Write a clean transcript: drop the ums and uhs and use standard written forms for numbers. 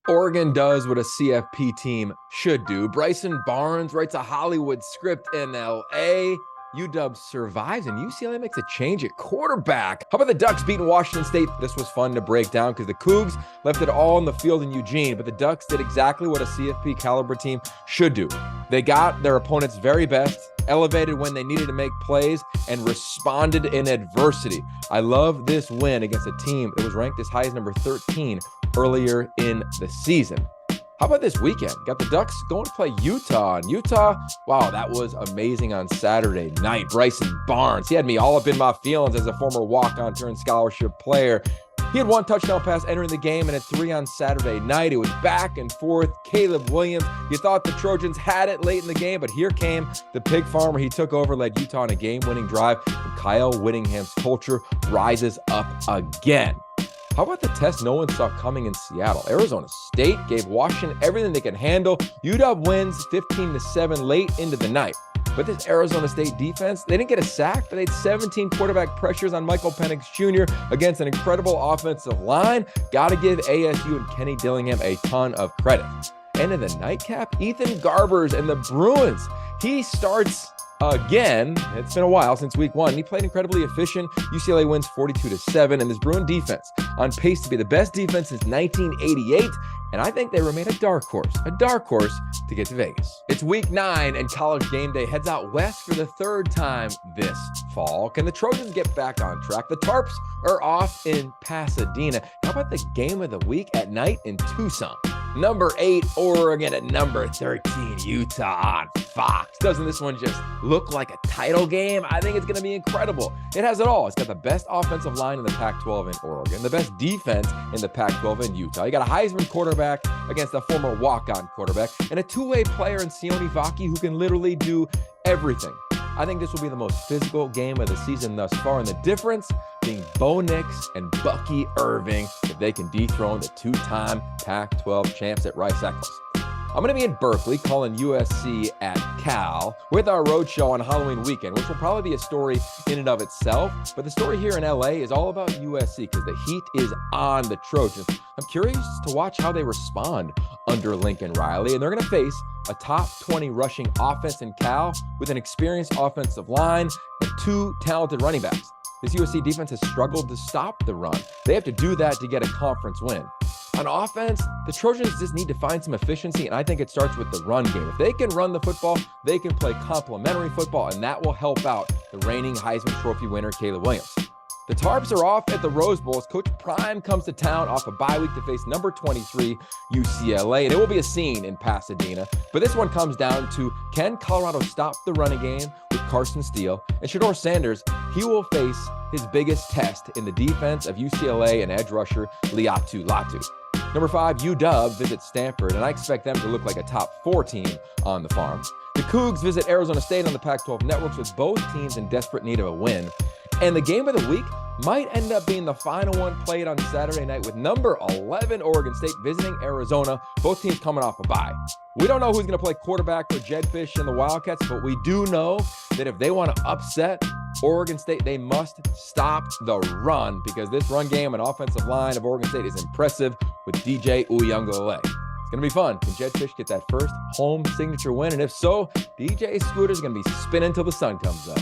Oregon does what a CFP team should do. Bryson Barnes writes a Hollywood script in LA. UW survives and UCLA makes a change at quarterback. How about the Ducks beating Washington State? This was fun to break down because the Cougs left it all on the field in Eugene, but the Ducks did exactly what a CFP caliber team should do. They got their opponent's very best, elevated when they needed to make plays, and responded in adversity. I love this win against a team that was ranked as high as number 13 earlier in the season. How about this weekend? Got the Ducks going to play Utah. And Utah, wow, that was amazing on Saturday night. Bryson Barnes, he had me all up in my feelings as a former walk-on turned scholarship player. He had one touchdown pass entering the game and had 3 on Saturday night. It was back and forth. Caleb Williams, you thought the Trojans had it late in the game, but here came the pig farmer. He took over, led Utah in a game-winning drive, and Kyle Whittingham's culture rises up again. How about the test no one saw coming in Seattle? Arizona State gave Washington everything they could handle. UW wins 15-7 late into the night. But this Arizona State defense, they didn't get a sack, but they had 17 quarterback pressures on Michael Penix Jr. against an incredible offensive line. Got to give ASU and Kenny Dillingham a ton of credit. And in the nightcap, Ethan Garbers and the Bruins. He starts again. It's been a while since week 1. He played incredibly efficient. UCLA wins 42-7, and this Bruin defense on pace to be the best defense since 1988. And I think they remain a dark horse to get to Vegas. It's week 9 and College Game Day heads out west for the 3rd time this fall. Can the Trojans get back on track? The Tarps are off in Pasadena. How about the game of the week at night in Tucson? Number 8, Oregon at number 13, Utah on Fox. Doesn't this one just look like a title game? I think it's going to be incredible. It has it all. It's got the best offensive line in the Pac-12 in Oregon, the best defense in the Pac-12 in Utah. You got a Heisman quarterback against a former walk-on quarterback, and a two-way player in Sione Vaki who can literally do everything. I think this will be the most physical game of the season thus far, and the difference being Bo Nix and Bucky Irving, if they can dethrone the 2-time Pac-12 champs at Rice-Eccles. I'm going to be in Berkeley calling USC at Cal with our roadshow on Halloween weekend, which will probably be a story in and of itself. But the story here in LA is all about USC because the heat is on the Trojans. I'm curious to watch how they respond under Lincoln Riley, and they're going to face a top 20 rushing offense in Cal with an experienced offensive line and 2 talented running backs. This USC defense has struggled to stop the run. They have to do that to get a conference win. On offense, the Trojans just need to find some efficiency, and I think it starts with the run game. If they can run the football, they can play complementary football, and that will help out the reigning Heisman Trophy winner, Caleb Williams. The Tarps are off at the Rose Bowl as Coach Prime comes to town off a bye week to face number 23 UCLA, and it will be a scene in Pasadena. But this one comes down to, can Colorado stop the running game with Carson Steele? And Shedeur Sanders, he will face his biggest test in the defense of UCLA and edge rusher Laiatu Latu. Number 5, UW visits Stanford, and I expect them to look like a top 4 team on the farm. The Cougs visit Arizona State on the Pac-12 Network, with both teams in desperate need of a win. And the game of the week might end up being the final one played on Saturday night with number 11 Oregon State visiting Arizona, both teams coming off a bye. We don't know who's going to play quarterback for Jedfish and the Wildcats, but we do know that if they want to upset Oregon State, they must stop the run, because this run game and offensive line of Oregon State is impressive with DJ Uiagalelei. It's going to be fun. Can Jedfish get that first home signature win? And if so, DJ Scooter's going to be spinning till the sun comes up.